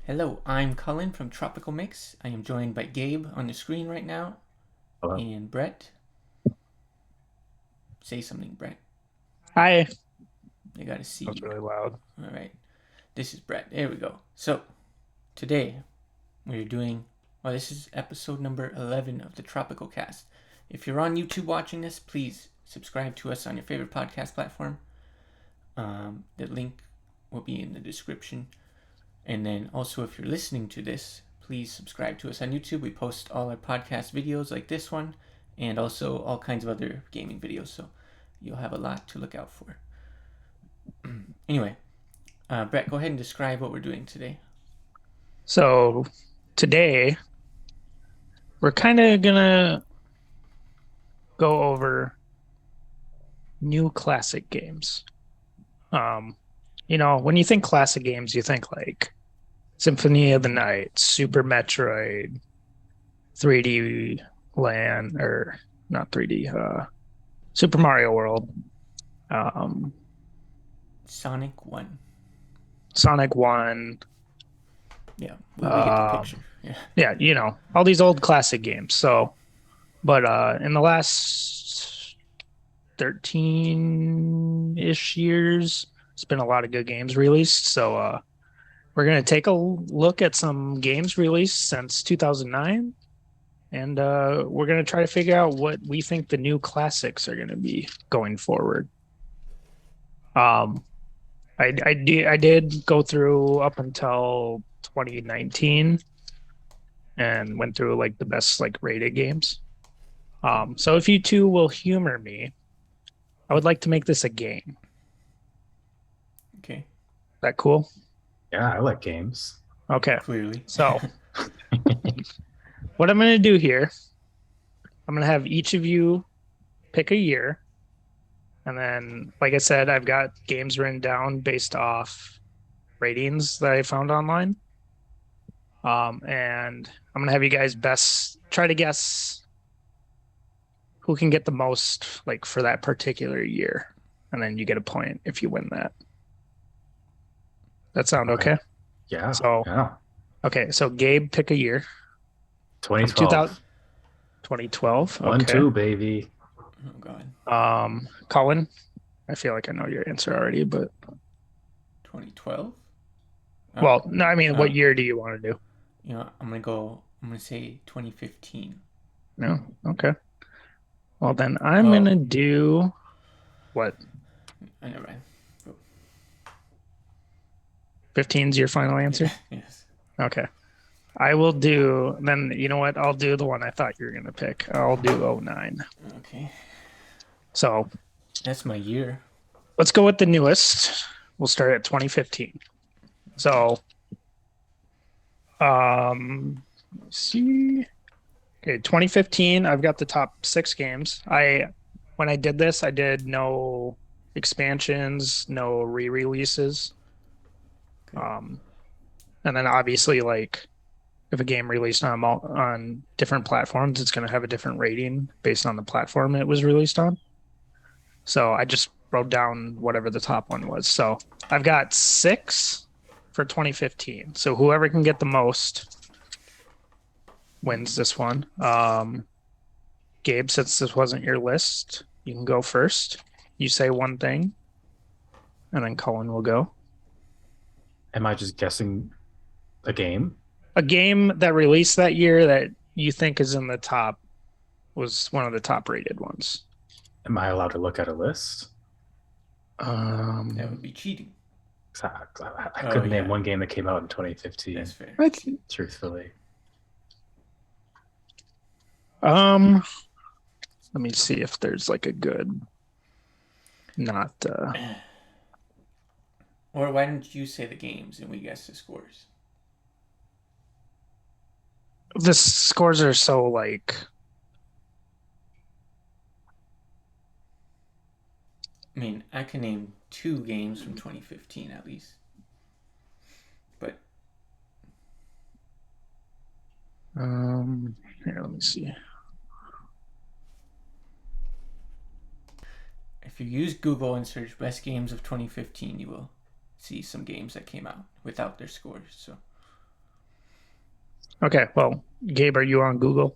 Hello, I'm Cullen from Tropical Mix. I am joined by Gabe on the screen right now Hello. and Brett. Say something, Brett. Hi. I gotta see That was you. really loud. All right, this is Brett. There we go. So, today we're doing, this is episode number 11 of the TropicalCast. If you're on YouTube watching this, please subscribe to us on your favorite podcast platform. The link will be in the description. And then also, if you're listening to this, please subscribe to us on YouTube. We post all our podcast videos like this one and also all kinds of other gaming videos. So you'll have a lot to look out for. Anyway, Brett, go ahead and describe what we're doing today. So today we're kind of gonna go over new classic games. Um, when you think classic games, you think like Symphony of the Night, Super Metroid, 3D Land, or not 3D, Super Mario World, um, Sonic 1. Sonic 1, Yeah, we get the um, picture. Yeah. yeah, all these old classic games. But in the last 13-ish years, it's been a lot of good games released. So we're going to take a look at some games released since 2009, and we're going to try to figure out what we think the new classics are going to be going forward. I did go through up until 2019 and went through like the best like rated games. So if you two will humor me, I would like to make this a game. Okay. That cool? Yeah, I like games. Okay. Clearly. So what I'm going to do here, I'm going to have each of you pick a year. And then, like I said, I've got games written down based off ratings that I found online. And I'm going to have you guys try to guess who can get the most like for that particular year. And then you get a point if you win that. That sound okay? Yeah. So, Yeah. okay. So Gabe, pick a year from 2012. 2012. One, Okay. two, baby. Oh, God. Colin, I feel like I know your answer already, but 2012? well, no, I mean, what year do you want to do? I'm going to say 2015. No. Okay. Well, then I'm Oh, gonna do what? I never mind. 15 is your final answer? Yes. Okay. I will do then you know what? I'll do the one I thought you were gonna pick. I'll do '09. Okay. So That's my year. let's go with the newest. We'll start at 2015. So let's see. Okay, 2015, I've got the top 6 games. When I did this, I did no expansions, no re-releases. Okay. And then obviously like if a game released on different platforms, it's going to have a different rating based on the platform it was released on. So I just wrote down whatever the top one was. So I've got 6 for 2015. So whoever can get the most wins this one. Gabe, since this wasn't your list, you can go first. You say one thing, and then Cullen will go. Am I just guessing a game? A game that released that year that you think is in the top was one of the top rated ones. Am I allowed to look at a list? That would be cheating. I couldn't name one game that came out in 2015. That's fair. Truthfully. Let me see if there's like a good, not. Or why don't you say the games and we guess the scores? The scores are so like. I mean, I can name 2 games from 2015 at least. But Here, let me see. if you use Google and search best games of 2015, you will see some games that came out without their scores. So Okay, well, Gabe, are you on Google?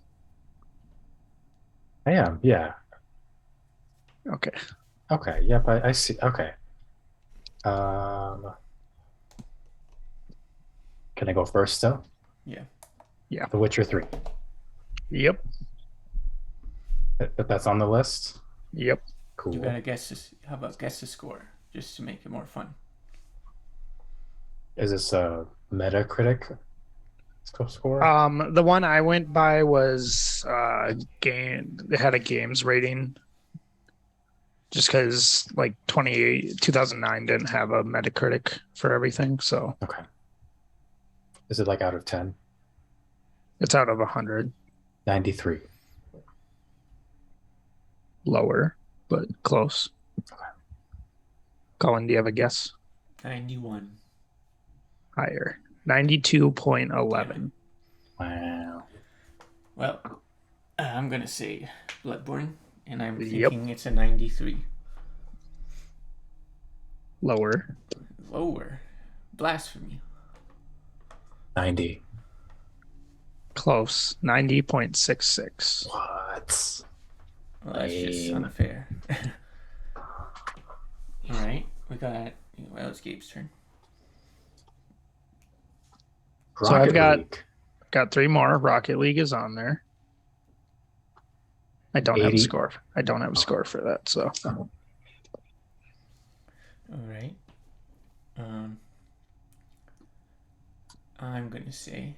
I am. Yeah. Okay. Okay. Yep. I see. Okay. Um, can I go first still? Yeah. Yeah. The Witcher 3. Yep. That's on the list. Yep. You Cool. gotta guess this. How about guess the score, just to make it more fun? Is this a Metacritic score? The one I went by was game. It had a games rating, just because like 2009 didn't have a Metacritic for everything, so Okay. Is it like out of 10? it's out of 100, 93. lower but close. Colin, do you have a guess? 91. Higher, 92.11. Wow. Well, I'm gonna say Bloodborne, and I'm Yep. thinking it's a 93. Lower, Lower. Blasphemy. 90. close, 90.66. What? Well, that's just Lame. unfair. All right, we got. Well, it's Gabe's turn. So I've got League. 3 more. Rocket League is on there. I don't have a 80. score. I don't have a score for that. So All right. I'm gonna say.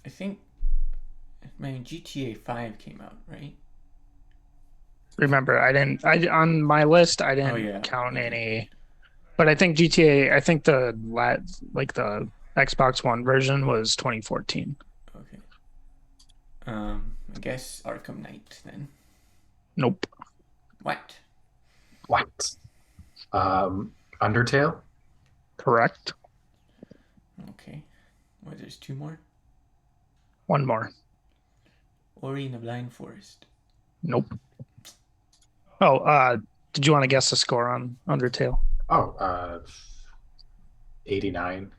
I think. Man, GTA 5 came out, right? remember, I on my list. I didn't count any, but I think GTA. I think the the Xbox One version was 2014. Okay. I guess Arkham Knight then. Nope. What? What? Undertale? Correct. Okay. Well, there's 2 more. 1 more. Ori and the Blind Forest. Nope. Oh, did you want to guess the score on Undertale? Oh, 89.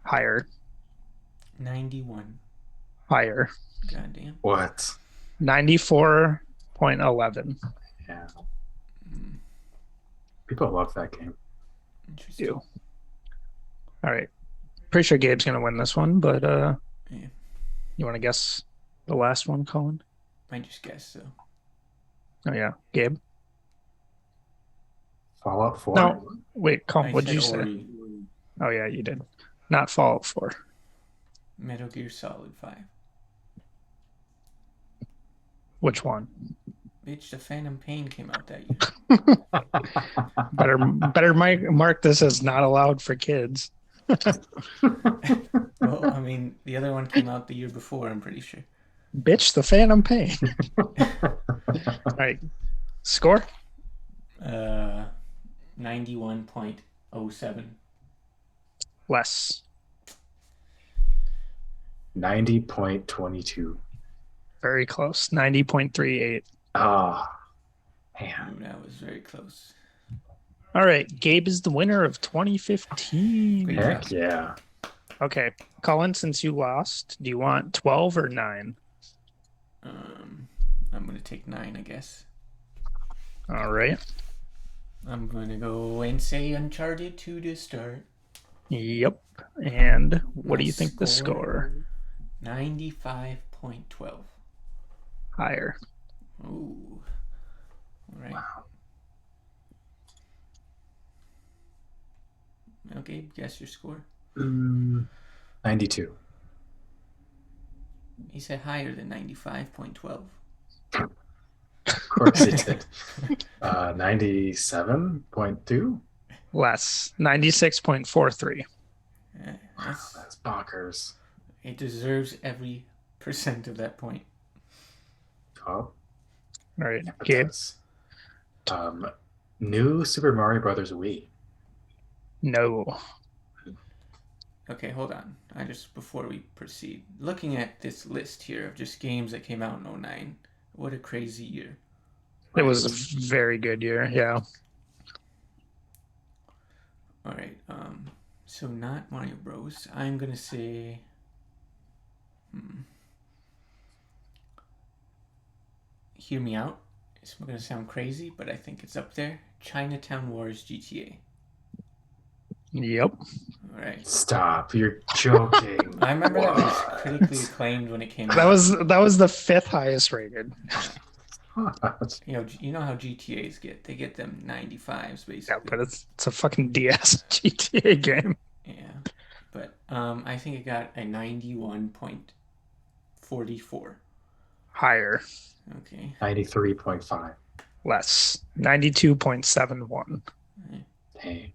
Higher. 91. Higher. Goddamn. What? 94.11. Yeah. People love that game. Interesting. All right. Pretty sure Gabe's gonna win this one, but Yeah. you want to guess the last one, Colin? Might just guess so. Oh yeah, Gabe. Fallout 4? No, wait, Colin. I What'd said you say? Ori. Oh yeah, you did. Not Fallout 4. Metal Gear Solid 5. Which one? Bitch, the Phantom Pain came out that year. Better mark this as not allowed for kids. Well, I mean, the other one came out the year before, I'm pretty sure. Bitch, the Phantom Pain. All right. Score? 91.07. Less. 90.22. Very close. 90.38. Ah, man. Ooh, that was very close. All right. Gabe is the winner of 2015. Great Heck job. yeah. Okay. Colin, since you lost, do you want 12 or 9? I'm going to take 9, I guess. All right. I'm going to go and say Uncharted 2 to start. Yep. And what My do you think the score? 95.12. Higher. Ooh. All right. Wow. Okay, guess your score. 92. He said higher than 95.12. Of course he did. 97.2? Less. 96.43. Yeah, That's bonkers. it deserves every percent of that point. Oh, All right. yeah, it Gabe? does. New Super Mario Brothers Wii. No. Okay, hold on. Before we proceed, looking at this list here of just games that came out in 2009, what a crazy year. It was a very good year. Yeah. All right. So not Mario Bros. I'm gonna say. Hear me out. It's gonna sound crazy, but I think it's up there. Chinatown Wars GTA. Yep. All right. Stop. You're joking. I remember that was What? critically acclaimed when it came That out. was the fifth highest rated. What? You know how GTA's get. They get them 95s Yeah, basically. but it's a fucking DS GTA game. Yeah. But I think it got a 91.44. Higher. Okay. 93.5. Less. 92.71. Dang.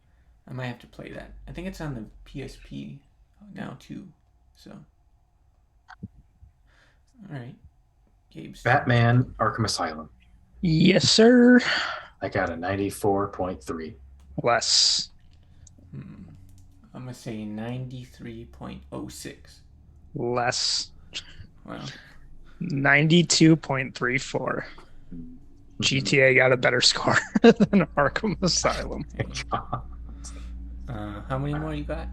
I might have to play that. I think it's on the PSP now too. So. All right. Gabe's. Batman Arkham Asylum. Yes, sir. I got a 94.3. Less. I'm gonna say 93.06. Less. Wow. 92.34. GTA got a better score than Arkham Asylum. How many more you got?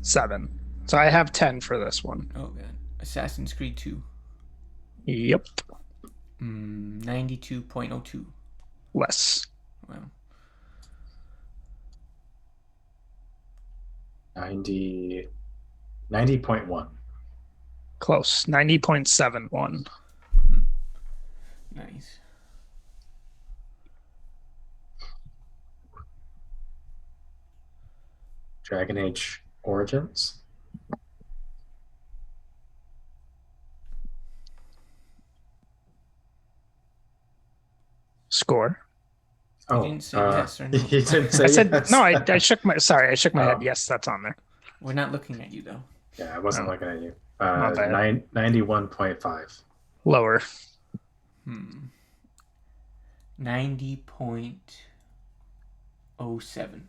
7. So I have 10 for this one. Oh god. Assassin's Creed 2. Yep. 92.02. Less. Wow. 90.1. Close. 90.71. Nice. Dragon Age Origins. Score. You didn't say yes or no. You didn't say I said yes. no. I shook my. Sorry, I shook my Oh. head. Yes, that's on there. We're not looking at you though. Yeah, I wasn't No. looking at you. My bad. 91.5. Lower. 90.07.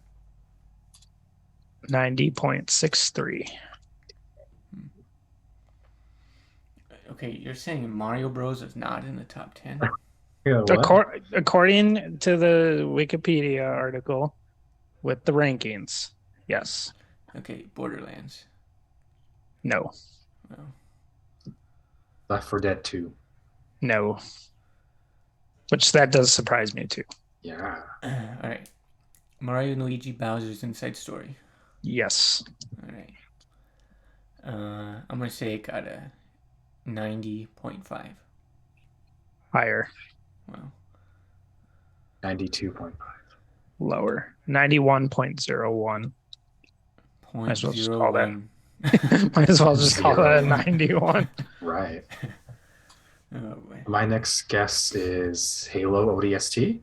90.63. Okay, you're saying Mario Bros is not in the top 10? Yeah, what? According to the Wikipedia article with the rankings, yes. Okay, Borderlands. No. Well, Left 4 Dead 2. No. Which that does surprise me too. Yeah. all right. Mario and Luigi Bowser's Inside Story. Yes. All right. I'm gonna say it got a 90.5. Higher. Wow. 92.5. Lower. 91.01. Point Might as well just zero call that. one. Might as well just call that a 0.01. 91. Right. Oh boy. My next guess is Halo ODST.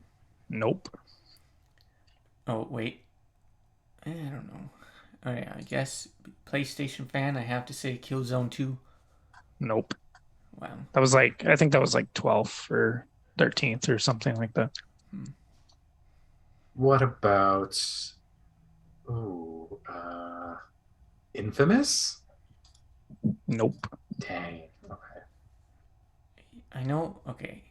Nope. Oh wait. I don't know. All right. I guess PlayStation fan. I have to say Killzone 2. Nope. Wow. That was like, I think that was like 12th or 13th or something like that. What about Infamous? Nope. Dang. Okay. I know. Okay.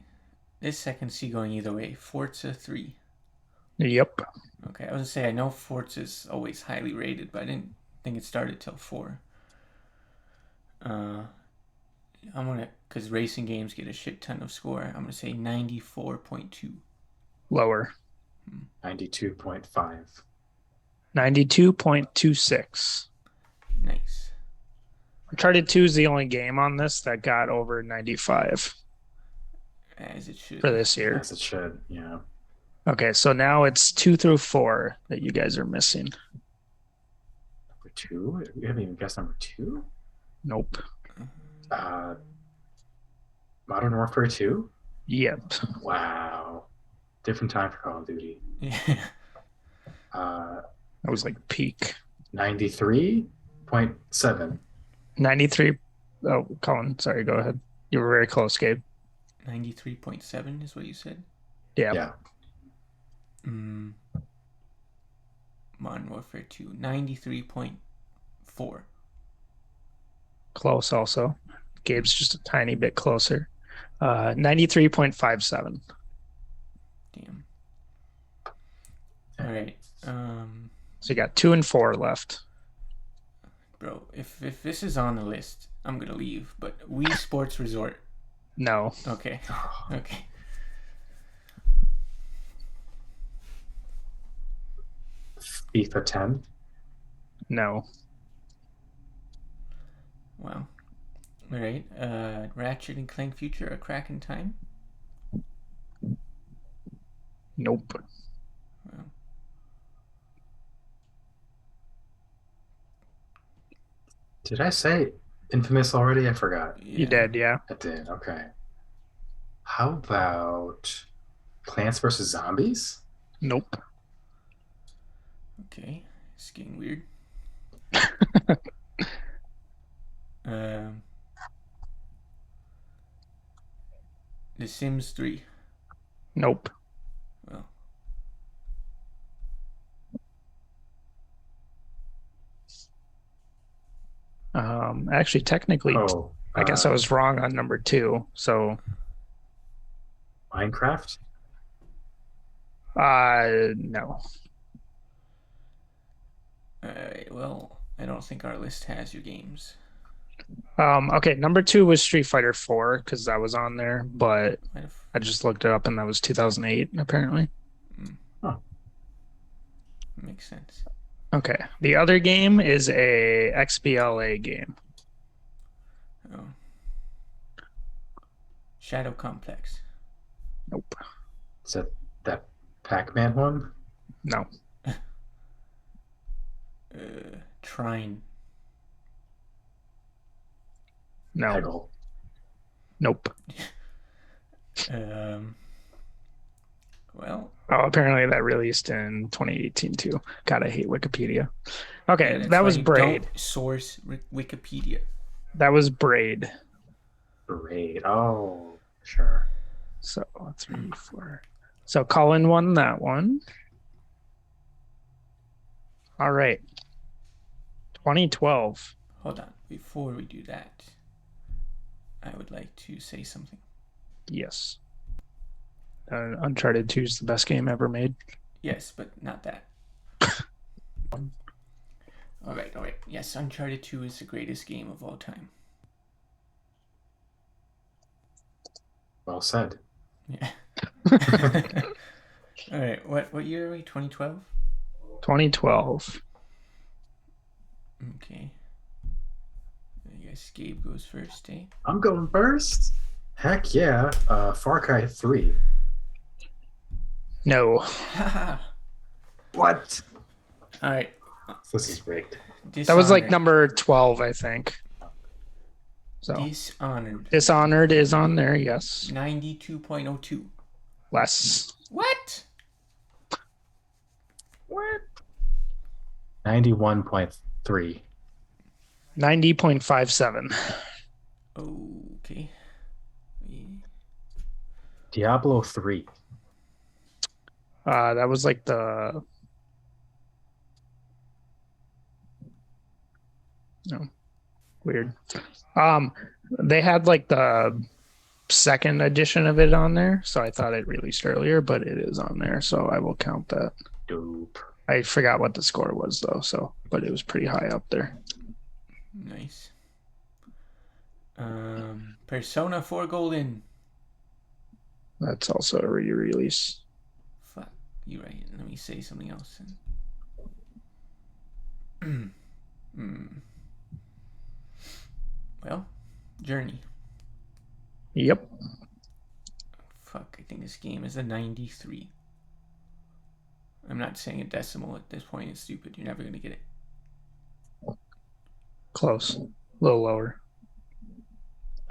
This I can see going either way. Forza 3. Yep. Okay. I was gonna say I know Forza's always highly rated, but I didn't think it started till 4. I'm gonna, because racing games get a shit ton of score. I'm gonna say 94.2. Lower. 92.5. 92.26. Nice. Uncharted 2 is the only game on this that got over 95 As it should. for this year. As it should, yeah. Okay, so now it's 2 through 4 that you guys are missing. Number 2? You haven't even guessed number 2? Nope. Modern Warfare 2? Yep. Wow. Different time for Call of Duty. Yeah. That was like peak. 93.7. 93. Oh, Colin, sorry, go ahead. You were very close, Gabe. 93.7 is what you said? Yeah. Yeah. Modern Warfare 2. 93.4. Close also. Gabe's just a tiny bit closer. 93.57. Damn. All right. So So you got 2 and 4 left. Bro, if this is on the list, I'm gonna leave. But Wii Sports Resort. No. Okay. Okay. FIFA 10. No. Wow. All right. Ratchet and Clank Future: A Crack in Time. Nope. Wow. Did I say Infamous already? I forgot. You did, yeah. I did. Okay. How about Plants vs. Zombies? Nope. Okay. It's getting weird. The Sims 3. Nope. Well, Actually, technically, Oh, I guess I was wrong on number 2. So, Minecraft? no. alright. Well, I don't think our list has your games. Okay, number 2 was Street Fighter 4 because that was on there, but Might have. I just looked it up and that was 2008 apparently. Makes sense. Okay, the other game is a XBLA game. Oh. Shadow Complex. Nope. Is that Pac-Man one? No. Trine. No. Peggle. Nope. Well. Oh, apparently that released in 2018 too. God, I hate Wikipedia. Okay, Yeah, that was you Braid. Don't source Wikipedia. That was Braid. Braid. Oh, sure. So 3, 4. So Cullen won that one. All right. 2012. Hold on. Before we do that, I would like to say something. Yes. Uncharted 2 is the best game ever made. Yes, but not that. All right. Yes, Uncharted 2 is the greatest game of all time. Well said. Yeah. All right. What year are we? 2012? 2012. Okay. I guess Gabe goes first, eh? I'm going first. Heck yeah. Far Cry 3. No. What? All right. This is rigged. That was like number 12, I think. So Dishonored. Dishonored is on there, yes. 92.02. Less. What? 91.3. 90.57. Okay. Diablo 3. That was like the weird. They had like the second edition of it on there, so I thought it released earlier, but it is on there, so I will count that. Dope. I forgot what the score was though, but it was pretty high up there. Nice. Persona 4 Golden. That's also a re-release. Fuck, you're right. Let me say something else. Well, Journey. Yep. Fuck, I think this game is a 93. I'm not saying a decimal at this point. It's stupid. You're never going to get it. Close. A little lower.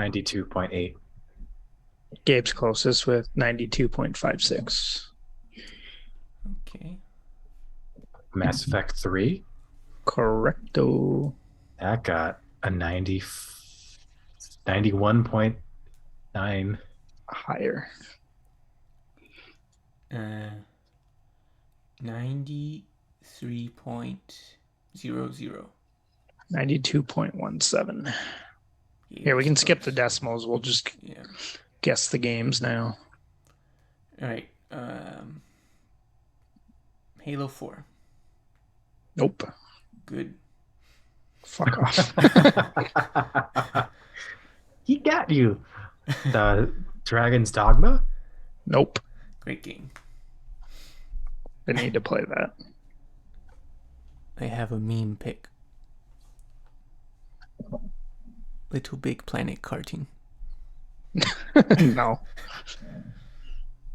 92.8. Gabe's closest with 92.56. Okay. Mass Effect 3. Correcto. That got a 91.9. Higher. 93.00. 92.17. Here, we can skip the decimals. We'll just guess the games now. All right. Halo 4. Nope. Good. Fuck off. He got you. The Dragon's Dogma? Nope. Great game. I need to play that. I have a meme pick. Little Big Planet cartoon. No.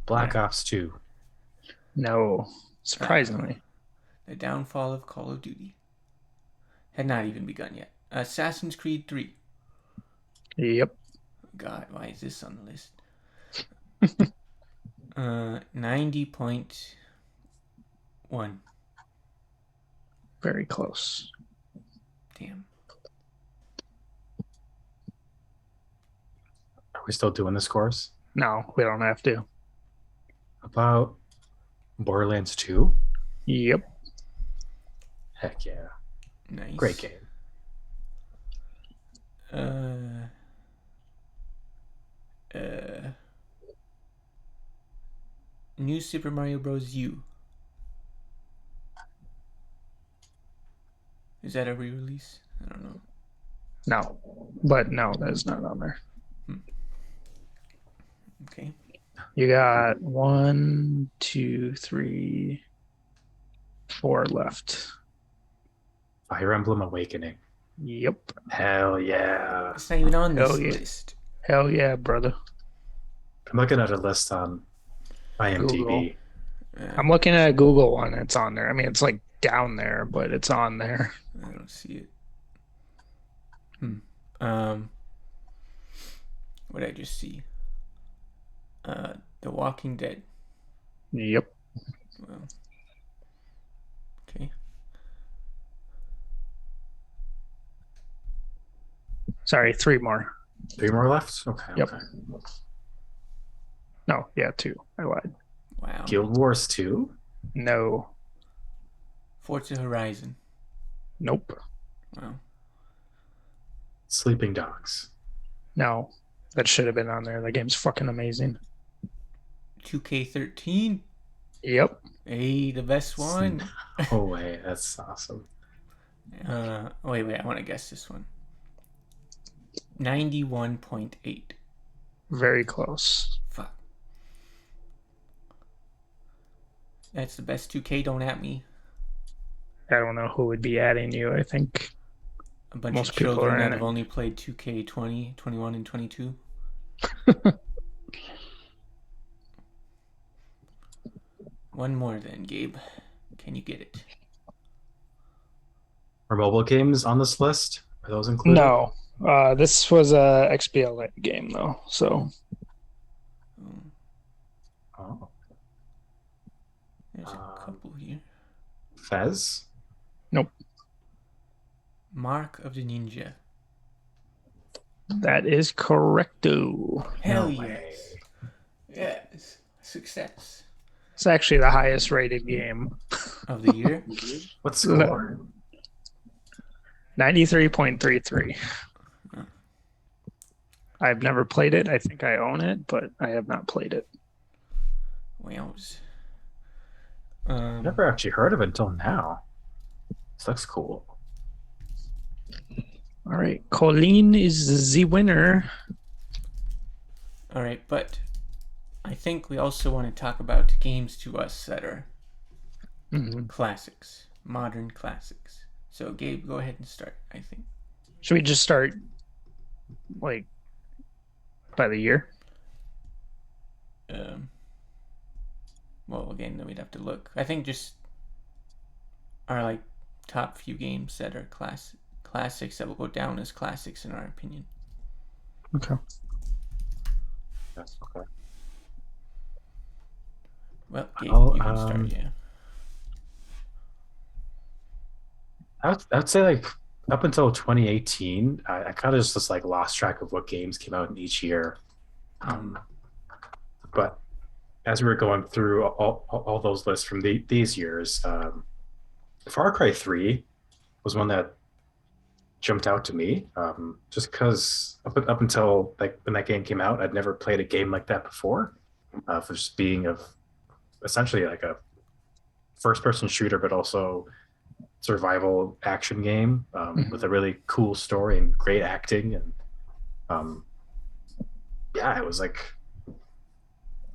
Black Ops 2. No. Surprisingly. The Downfall of Call of Duty. Had not even begun yet. Assassin's Creed 3. Yep. God, why is this on the list? 90.1. Very close. Damn. Are we still doing the scores? No, we don't have to. About Borderlands 2? Yep. Heck yeah. Nice. Great game. New Super Mario Bros. U. Is that a re-release? I don't know. No. But no, that's not on there. Okay. You got 1, 2, 3, 4 left. Fire Emblem Awakening. Yep. Hell yeah. It's not even on this Hell yeah. list. Hell yeah, brother. I'm looking at a list on IMDb. I'm looking at a Google one. It's on there. I mean, it's like down there, but it's on there. I don't see it. What did I just see? The Walking Dead. Yep. Well, okay. Sorry, 3 more. 3 more left? Okay. Yep. Okay. No, yeah, 2. I lied. Wow. Guild Wars 2? No. Forza Horizon. Nope. Wow. Sleeping Dogs. No. That should have been on there. That game's fucking amazing. 2K13. Yep. Hey, the best one. Oh, wait. That's awesome. Wait. I want to guess this one. 91.8. Very close. Fuck. That's the best 2K. Don't at me. I don't know who would be adding you. I think A bunch most of people children are that in have it. only played 2K 20, 21, and 22. One more then, Gabe. Can you get it? Are mobile games on this list? Are those included? No. This was a XBLA game though, so Oh. There's a couple here. Fez? nope. Mark of the Ninja. That is correcto. Hell No way. yes. Yes. Success. It's actually the highest rated game. Of the year? What score? 93.33. I've never played it. I think I own it, but I have not played it. Wales. Never actually heard of it until now. This looks cool. All right. Colleen is the winner. All right, but I think we also want to talk about games to us that are classics, modern classics. So, Gabe, go ahead and start, I think. Should we just start like by the year? Well, again, then we'd have to look. I think just our like top few games that are classics that will go down as classics in our opinion. Okay. Yes, okay. Well, Gabe, Well, you can start. Yeah. I'd say like up until 2018, I kind of just like lost track of what games came out in each year. But as we were going through all those lists from these years, Far Cry 3 was one that jumped out to me, just because up until like when that game came out, I'd never played a game like that before, for just being essentially like a first-person shooter, but also survival action game with a really cool story and great acting, and um, yeah, it was like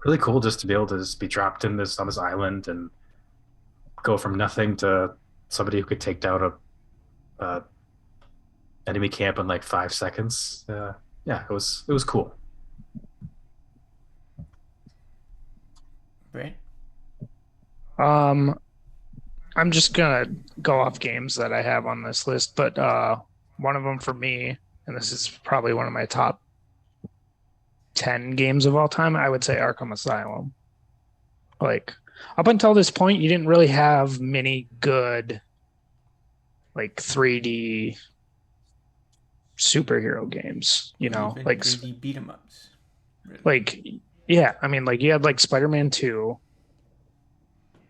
really cool just to be able to just be dropped in this on this island and go from nothing to somebody who could take down a enemy camp in like 5 seconds. Yeah, it was cool. Right? Um, I'm just gonna go off games that I have on this list, but one of them for me, and this is probably one of my top 10 games of all time, I would say Arkham Asylum. Like up until this point, you didn't really have many good like 3D superhero games, you know, Even like 3D beat 'em ups. Really. like yeah, I mean like you had like Spider-Man 2,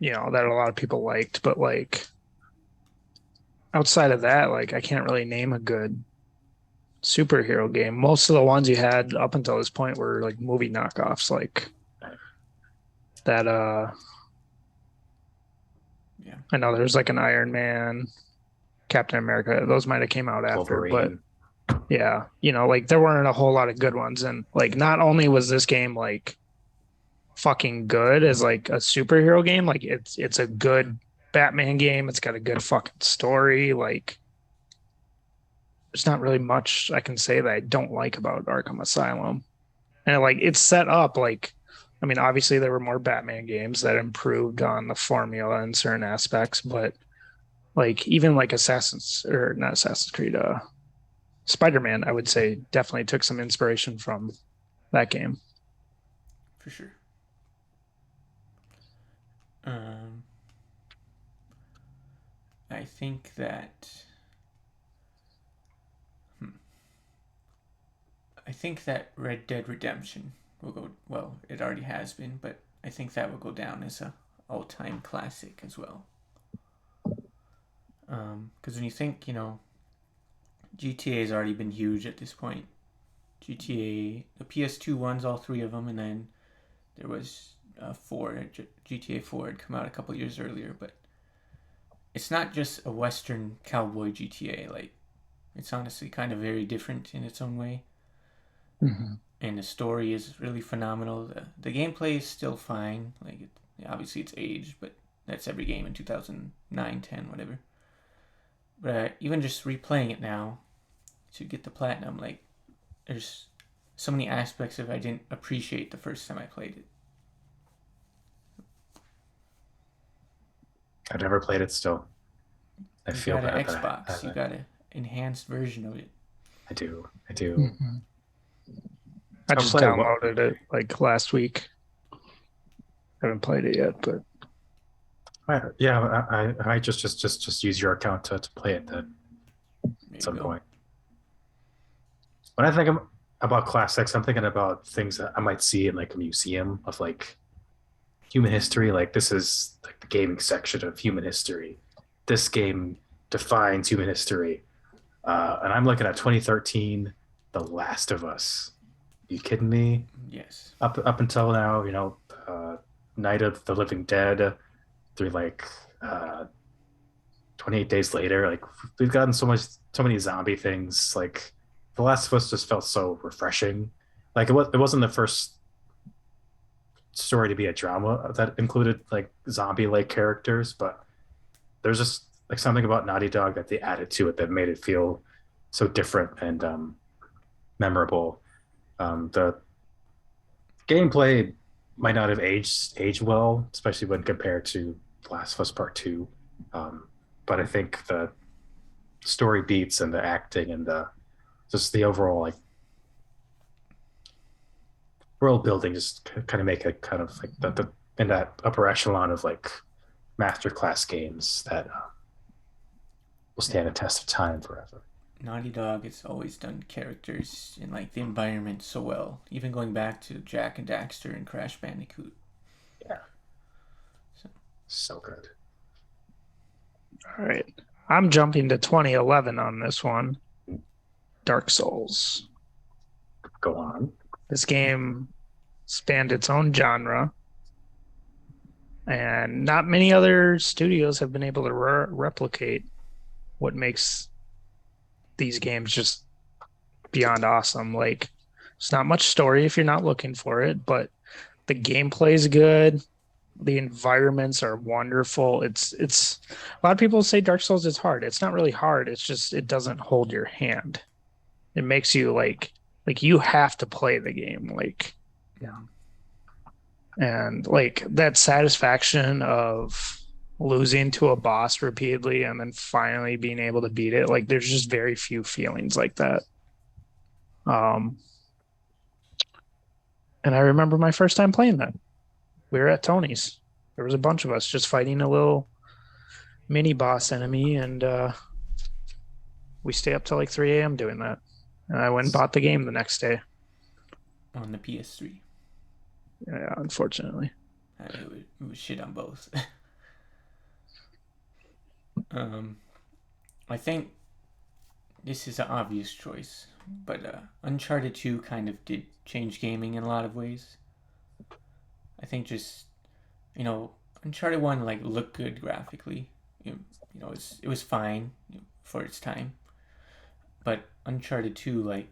you know, that a lot of people liked, but like outside of that, like I can't really name a good superhero game. Most of the ones you had up until this point were like movie knockoffs, like that Yeah. I know there's like an Iron Man, Captain America. Those might have came out after, but Wolverine. yeah, you know, like there weren't a whole lot of good ones. And like not only was this game like fucking good as like a superhero game, like it's a good Batman game. It's got a good fucking story. Like there's not really much I can say that I don't like about Arkham Asylum. And like it's set up like I mean, obviously there were more Batman games that improved on the formula in certain aspects, but like even like Assassin's or not Assassin's Creed, Spider-Man, I would say definitely took some inspiration from that game. For sure. Um, I think that. I think that Red Dead Redemption will go. Well, it already has been, but I think that will go down as a all-time classic as well. Because when you think, GTA has already been huge at this point. GTA, the PS2 ones, all three of them, and then there was 4. GTA 4 had come out a couple years earlier, but it's not just a Western cowboy GTA. Like, it's honestly kind of very different in its own way. Mm-hmm. And the story is really phenomenal. The gameplay is still fine. Like, obviously it's aged, but that's every game in 2009, 10, whatever. But even just replaying it now to get the platinum, like, there's so many aspects of it I didn't appreciate the first time I played it. I've never played it still. I You feel got an bad Xbox. You got an enhanced version of it. I do. I do. Mm-hmm. I just downloaded it like last week. Haven't played it yet, but yeah, I just use your account to play it then at some point. When I think about classics, I'm thinking about things that I might see in like a museum of like human history. Like this is like the gaming section of human history. This game defines human history. And I'm looking at 2013, The Last of Us. Are you kidding me? Yes. Up until now, Night of the Living Dead through like 28 Days Later. Like we've gotten so many zombie things. Like The Last of Us just felt so refreshing. Like it wasn't the first story to be a drama that included like zombie like characters, but there's just like something about Naughty Dog that they added to it that made it feel so different and memorable. The gameplay might not have aged well, especially when compared to Last of Us Part Two. But I think the story beats and the acting and the overall like world building just kind of make it kind of like the in that upper echelon of like masterclass games that will stand a test of time forever. Naughty Dog has always done characters and like the environment so well. Even going back to Jack and Daxter and Crash Bandicoot. Yeah. So good. All right. I'm jumping to 2011 on this one. Dark Souls. Go on. This game spanned its own genre. And not many other studios have been able to replicate what makes these games just beyond awesome. Like, it's not much story if you're not looking for it, but the gameplay is good. The environments are wonderful. It's a lot of people say Dark Souls is hard. It's not really hard. It's just it doesn't hold your hand. It makes you like you have to play the game. Like, Yeah. and like that satisfaction of losing to a boss repeatedly and then finally being able to beat it. Like, there's just very few feelings like that. Um, and I remember my first time playing that. We were at Tony's. There was a bunch of us just fighting a little mini boss enemy, and we stay up till like 3 a.m. doing that. And I went and bought the game the next day. On the PS3. Yeah, unfortunately. It was shit on both. I think this is an obvious choice, but Uncharted 2 kind of did change gaming in a lot of ways. I think just, Uncharted 1 like looked good graphically. It was fine for its time. But Uncharted 2, like,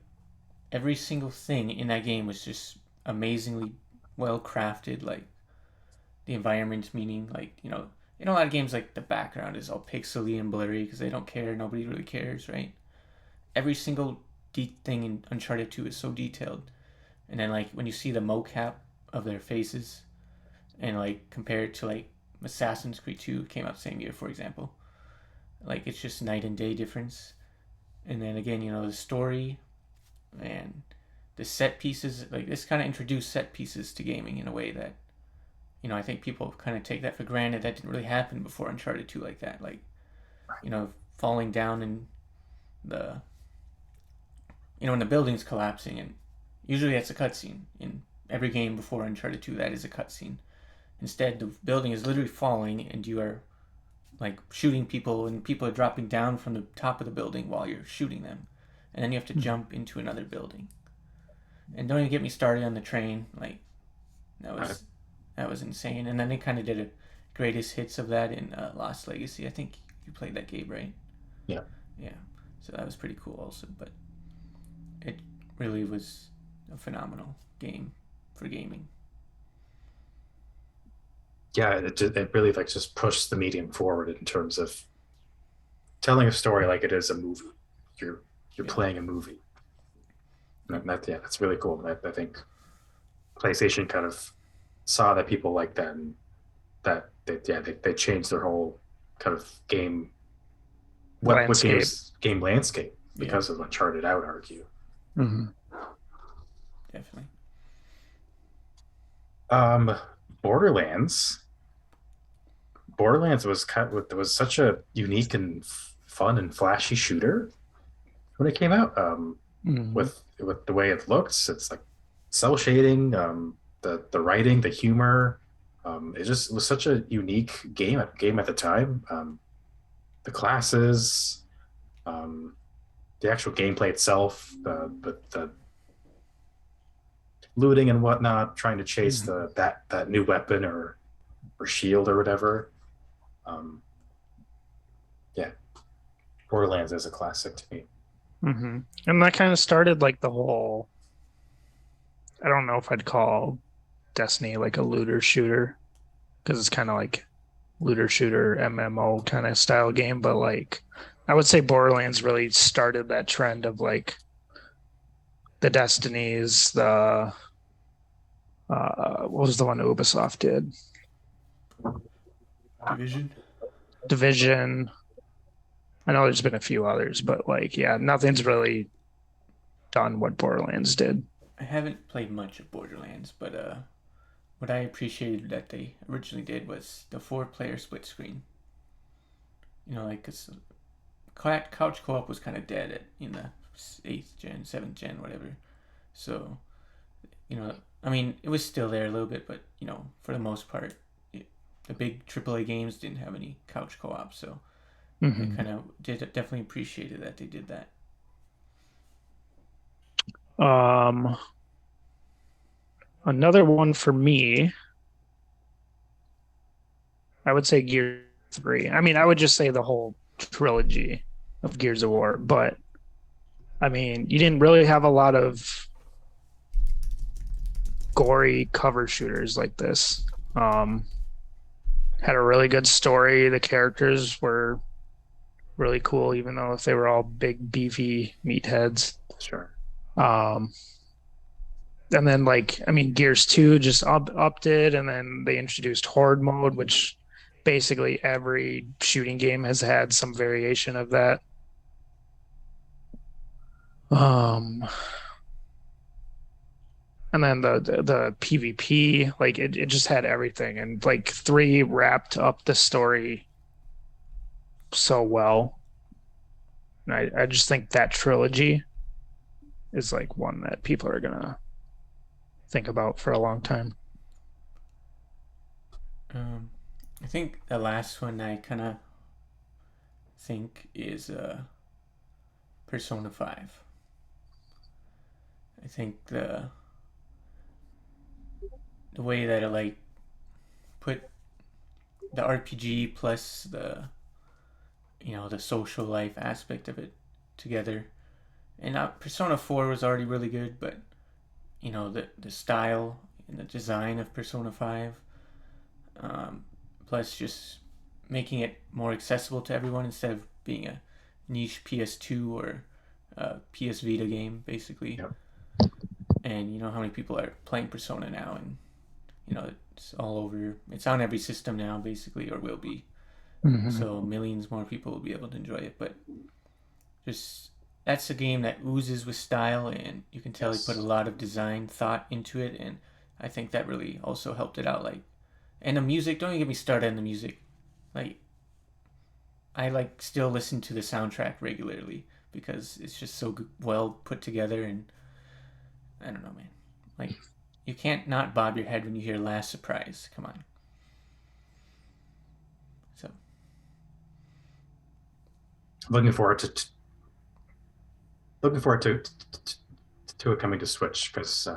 every single thing in that game was just amazingly well crafted. Like, the environment, meaning, like, in a lot of games, like, the background is all pixely and blurry because they don't care. Nobody really cares, right? Every single thing in Uncharted 2 is so detailed. And then, like, when you see the mocap of their faces and, like, compare it to, like, Assassin's Creed 2 came out the same year, for example. Like, it's just night and day difference. And then again, the story and the set pieces, like, this kind of introduced set pieces to gaming in a way that, I think people kind of take that for granted. That didn't really happen before Uncharted 2 like that. Like, falling down in the, when the building's collapsing, and usually that's a cutscene. In every game before Uncharted 2, that is a cutscene. Instead, the building is literally falling, and you are, like, shooting people, and people are dropping down from the top of the building while you're shooting them. And then you have to jump into another building. And don't even get me started on the train. Like, that was insane. And then they kind of did a greatest hits of that in Lost Legacy. I think you played that game, right? Yeah. Yeah. So that was pretty cool also. But it really was a phenomenal game for gaming. Yeah, it really like just pushed the medium forward in terms of telling a story like it is a movie. You're playing a movie. And that's really cool. I think PlayStation kind of saw that people like that, and they changed their whole kind of game what Landscape. game landscape Yeah, because of Uncharted. I would argue. Mm-hmm. definitely. Um, Borderlands. Borderlands was such a unique and fun and flashy shooter when it came out. Mm-hmm. With the way it looks, it's like cell shading, the writing, the humor. It was such a unique game at the time. The classes, um, the actual gameplay itself, the looting and whatnot, trying to chase that new weapon or shield or whatever. Um, yeah, Borderlands is a classic to me. Mm-hmm. And that kind of started like the whole, I don't know if I'd call Destiny like a looter shooter, because it's kind of like looter shooter MMO kind of style game, but like I would say Borderlands really started that trend of like the Destinies, the what was the one Ubisoft did? Division. Division. I know there's been a few others, but like, yeah, nothing's really done what Borderlands did. I haven't played much of Borderlands, but what I appreciated that they originally did was the four-player split screen. Like, cause couch co-op was kind of dead in the 8th gen, 7th gen, whatever. So, I mean, it was still there a little bit, but for the most part, the big AAA games didn't have any couch co-op. So I kind of definitely appreciated that they did that. Another one for me I would say Gear 3. I mean, I would just say the whole trilogy of Gears of War, but I mean, you didn't really have a lot of gory cover shooters like this. Had a really good story. The characters were really cool, even though if they were all big, beefy meatheads. Sure. Um, and then like I mean, Gears 2 just upped it, and then they introduced Horde mode, which basically every shooting game has had some variation of that. And then the PvP, like it just had everything, and like 3 wrapped up the story so well. And I just think that trilogy is like one that people are gonna think about for a long time. I think the last one I kind of think is Persona 5. I think the way that it like put the RPG plus the social life aspect of it together. And Persona 4 was already really good, but the style and the design of Persona 5, plus just making it more accessible to everyone instead of being a niche PS2 or PS Vita game, basically. Yep. And you know how many people are playing Persona now, and it's all over. It's on every system now, basically, or will be. Mm-hmm. So millions more people will be able to enjoy it. But just that's a game that oozes with style, and you can tell he put a lot of design thought into it, and I think that really also helped it out. Like, and the music. Don't even get me started on the music. Like, I like still listen to the soundtrack regularly because it's just so well put together, and I don't know, man. Like, you can't not bob your head when you hear "Last Surprise." Come on. So, Looking forward to it coming to Switch, because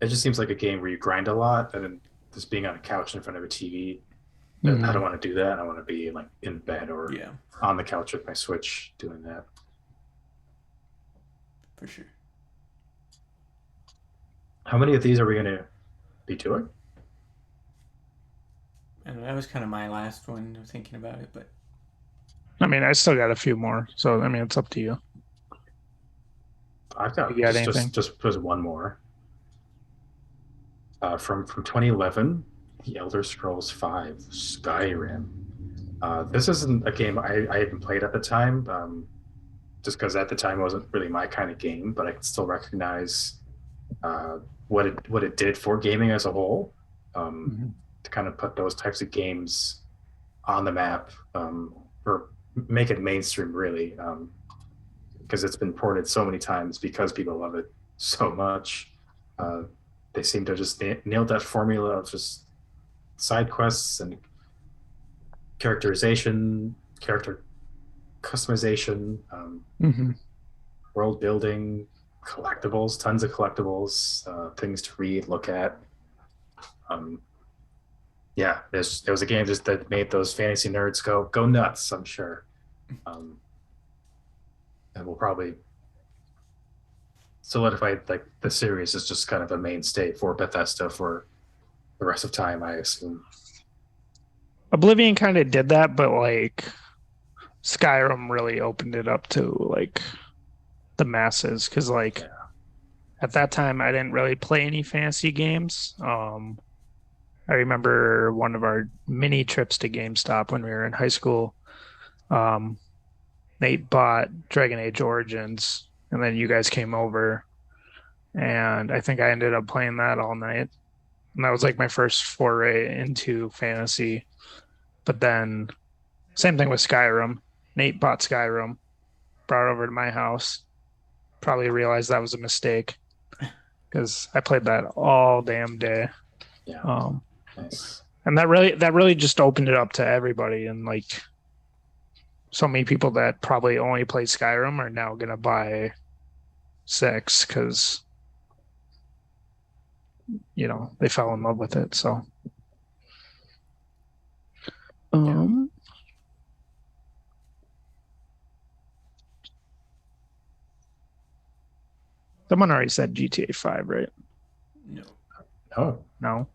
it just seems like a game where you grind a lot, and then just being on a couch in front of a TV. I don't want to do that. I want to be like in bed or yeah, on the couch with my Switch doing that. for sure. How many of these are we going to be doing? And that was kind of my last one thinking about it, but I mean, I still got a few more, so I mean, it's up to you. I've got You got anything? just one more. From 2011, The Elder Scrolls V: Skyrim. This isn't a game I even played at the time, just because at the time it wasn't really my kind of game, but I can still recognize what it did for gaming as a whole, to kind of put those types of games on the map, or make it mainstream, really, because it's been ported so many times because people love it so much. They seem to just nailed that formula of just side quests and character customization, world building, collectibles, tons of collectibles, things to read, look at. Yeah, it was a game just that made those fantasy nerds go nuts, I'm sure. And we'll probably solidify like the series is just kind of a mainstay for Bethesda for the rest of time, I assume. Oblivion kind of did that, but like Skyrim really opened it up to like the masses, because like at that time I didn't really play any fantasy games. I remember one of our mini trips to GameStop when we were in high school. Nate bought Dragon Age Origins, and then you guys came over, and I think I ended up playing that all night. And that was like my first foray into fantasy. But then, same thing with Skyrim. Nate bought Skyrim, brought it over to my house. Probably realized that was a mistake because I played that all damn day. Yeah. Nice. And that really just opened it up to everybody, and like so many people that probably only play Skyrim are now gonna buy 6 because they fell in love with it. So Someone already said GTA 5, right? No. Oh, No.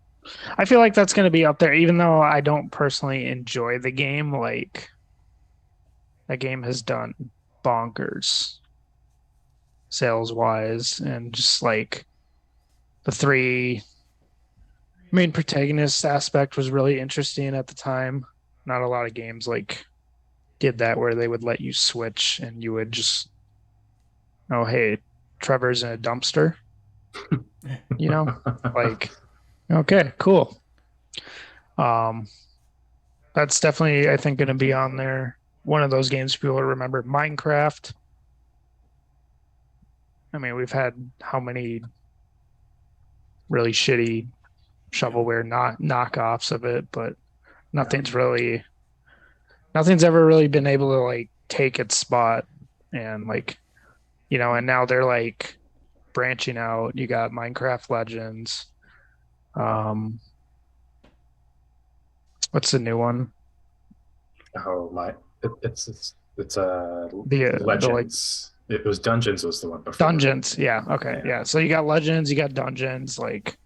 I feel like that's going to be up there, even though I don't personally enjoy the game. Like, that game has done bonkers sales wise, and just like the three main protagonists aspect was really interesting at the time. Not a lot of games like did that where they would let you switch and you would just, oh, hey, Trevor's in a dumpster, like, okay, cool. That's definitely, I think, going to be on there. One of those games people remember. Minecraft. I mean, we've had how many really shitty shovelware knockoffs of it, but nothing's ever really been able to like take its spot. And like, and now they're like branching out. You got Minecraft Legends. What's the new one? Oh my! It's The Legends. It was Dungeons was the one before. Dungeons, yeah, okay, yeah. So you got Legends, you got Dungeons. Like,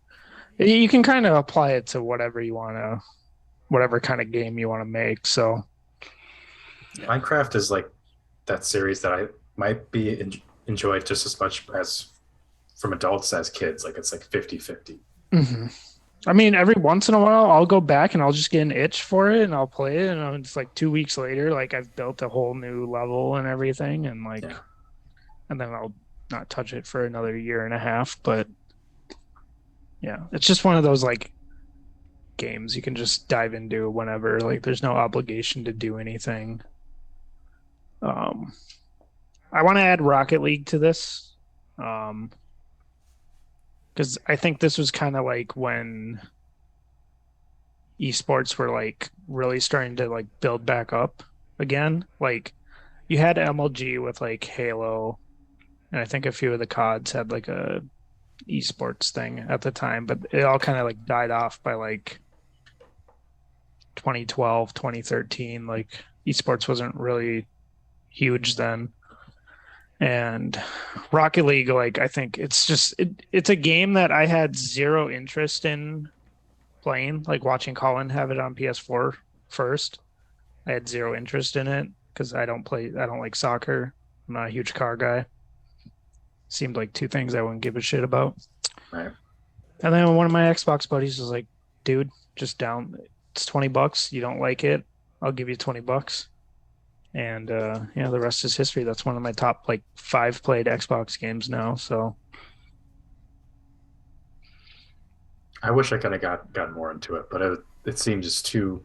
you can kind of apply it to whatever you want to, whatever kind of game you want to make. So Minecraft is like that series that I might be enjoyed just as much as from adults as kids. Like it's like 50-50. Mm-hmm. I mean, every once in a while, I'll go back and I'll just get an itch for it and I'll play it. And it's like 2 weeks later, like I've built a whole new level and everything. And like, and then I'll not touch it for another year and a half. But yeah, it's just one of those like games you can just dive into whenever. Like, there's no obligation to do anything. I want to add Rocket League to this. Because I think this was kind of like when esports were like really starting to like build back up again. Like, you had MLG with like Halo, and I think a few of the CODs had like a esports thing at the time, but it all kind of like died off by like 2012, 2013. Like, esports wasn't really huge then. And Rocket League, like, I think it's a game that I had zero interest in playing. Like, watching Colin have it on PS4 first, I had zero interest in it because I don't like soccer. I'm not a huge car guy. Seemed like two things I wouldn't give a shit about. Right. And then one of my Xbox buddies was like, dude, just it's $20. You don't like it, I'll give you $20. And the rest is history. That's one of my top like 5 played Xbox games now. So I wish I could have got more into it, but it seemed just too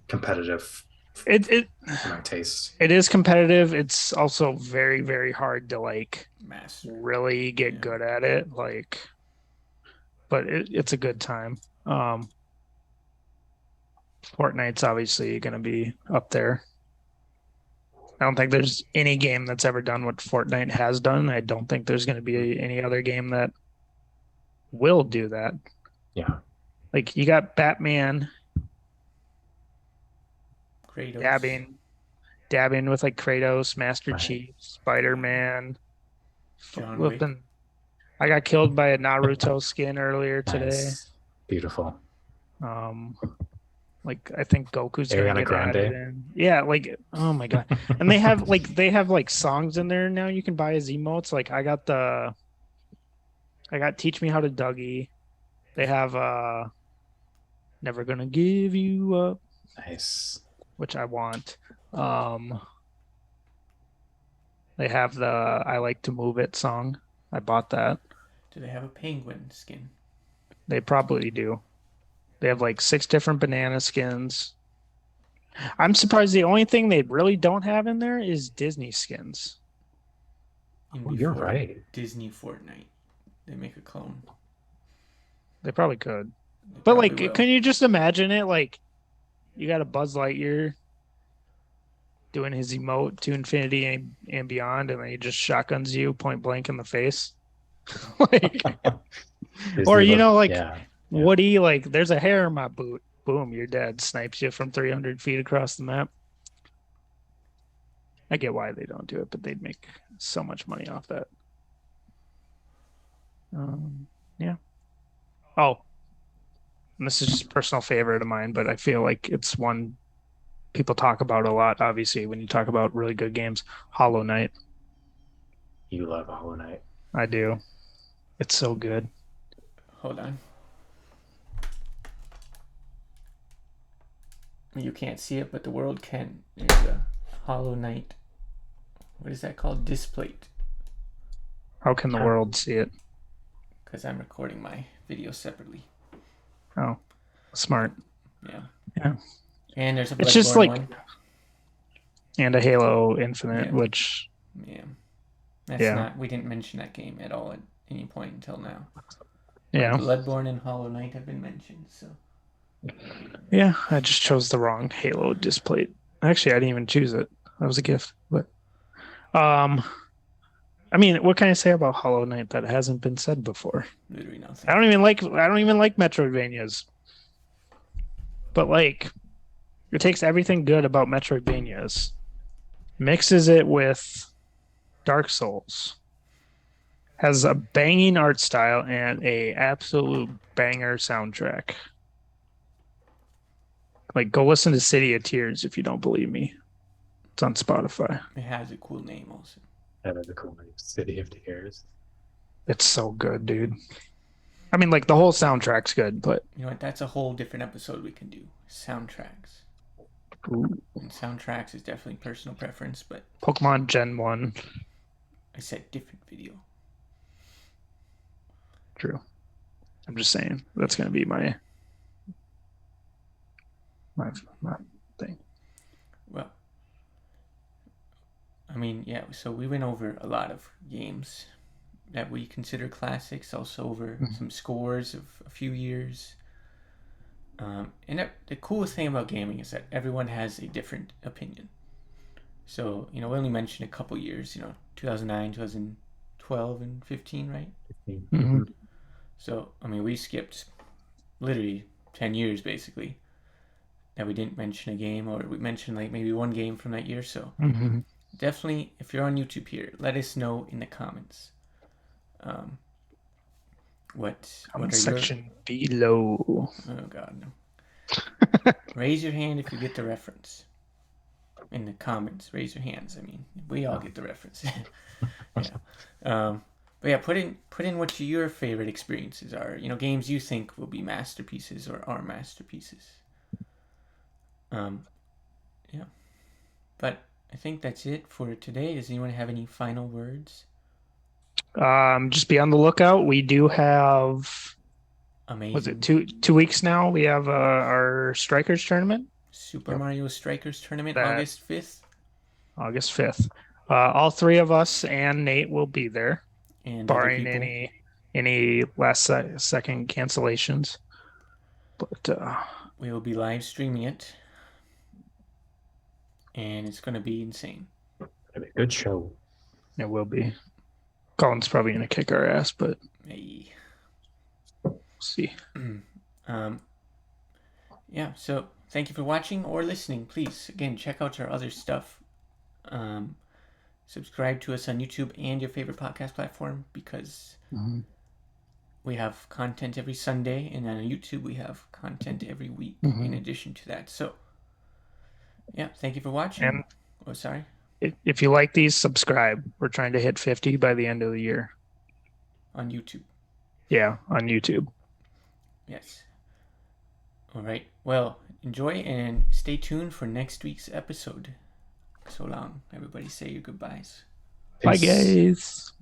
competitive. It for my taste. It is competitive. It's also very, very hard to like really get good at it. Like, but it's a good time. Fortnite's obviously going to be up there. I don't think there's any game that's ever done what Fortnite has done. I don't think there's going to be any other game that will do that. Yeah. Like, you got Batman Kratos. dabbing with like Kratos, Master Chief, Spider-Man. John Wick. I got killed by a Naruto skin earlier today. Nice. Beautiful. Like, I think Goku's gonna get Grande. added in. Yeah, like, oh my god. And they have songs in there now you can buy as emotes. Like, I got Teach Me How to Dougie. They have Never Gonna Give You Up. Nice. Which I want. They have the I Like to Move It song. I bought that. Do they have a penguin skin? They probably do. They have like 6 different banana skins. I'm surprised the only thing they really don't have in there is Disney skins. You're right. Disney Fortnite. They make a clone. They probably could. But like, can you just imagine it? Like, you got a Buzz Lightyear doing his emote to infinity and beyond, and then he just shotguns you point blank in the face. Like, or Woody, like, there's a hair in my boot. boom, you're dead. Snipes you from 300 feet across the map. I get why they don't do it, but they'd make so much money off that. Yeah. Oh, and this is just a personal favorite of mine, but I feel like it's one people talk about a lot, obviously, when you talk about really good games. Hollow Knight. You love Hollow Knight. I do. It's so good. Hold on. You can't see it, but the world can. There's a Hollow Knight. What is that called? Displate. How can the world see it? Because I'm recording my video separately. Oh, smart. Yeah. Yeah. And there's a Bloodborne It's just like, one. and a Halo Infinite, Yeah. which, Yeah. That's Yeah. not, we didn't mention that game at all at any point until now. yeah. Bloodborne and Hollow Knight have been mentioned, so. Yeah, I just chose the wrong Halo display. Actually, I didn't even choose it. That was a gift. But I mean, what can I say about Hollow Knight that hasn't been said before? Literally nothing. I don't even like Metroidvanias. But like, it takes everything good about Metroidvanias, mixes it with Dark Souls, has a banging art style and a absolute banger soundtrack. Like, go listen to City of Tears if you don't believe me. It's on Spotify. It has a cool name also. That is a cool name. City of Tears. It's so good, dude. I mean, like, the whole soundtrack's good, but You know what? That's a whole different episode we can do. Soundtracks. ooh, And soundtracks is definitely personal preference, but Pokemon Gen 1. I said different video. True. I'm just saying that's gonna be my thing. Well, I mean, yeah, so we went over a lot of games that we consider classics, also over some scores of a few years. And the coolest thing about gaming is that everyone has a different opinion. So, we only mentioned a couple years, 2009, 2012, and 15, right? Mm-hmm. So, I mean, we skipped literally 10 years, basically, that we didn't mention a game, or we mentioned, like, maybe one game from that year. So, Mm-hmm. definitely, if you're on YouTube here, let us know in the comments. What are section below? Oh, God, no. Raise your hand if you get the reference. In the comments, raise your hands. I mean, we all get the reference. Yeah. But yeah, put in what your favorite experiences are. Games you think will be masterpieces or are masterpieces. Yeah. But I think that's it for today. Does anyone have any final words? Just be on the lookout. We do have, Amazing. was it 2 weeks now? We have our Strikers tournament. Super Mario Strikers tournament, That- August 5th. August 5th. All three of us and Nate will be there, And other barring people. any last second cancellations. But We will be live streaming it. And it's going to be insane. It'll be a good show. it will be. Colin's probably going to kick our ass, but Hey. we'll see. Yeah, so thank you for watching or listening. Please, again, check out our other stuff. Subscribe to us on YouTube and your favorite podcast platform, because we have content every Sunday, and on YouTube we have content every week in addition to that. So, yeah, thank you for watching. And oh, sorry. if you like these, subscribe. We're trying to hit 50 by the end of the year. On YouTube. Yeah, on YouTube. Yes. All right. Well, enjoy and stay tuned for next week's episode. So long. Everybody say your goodbyes. Bye, Peace. guys.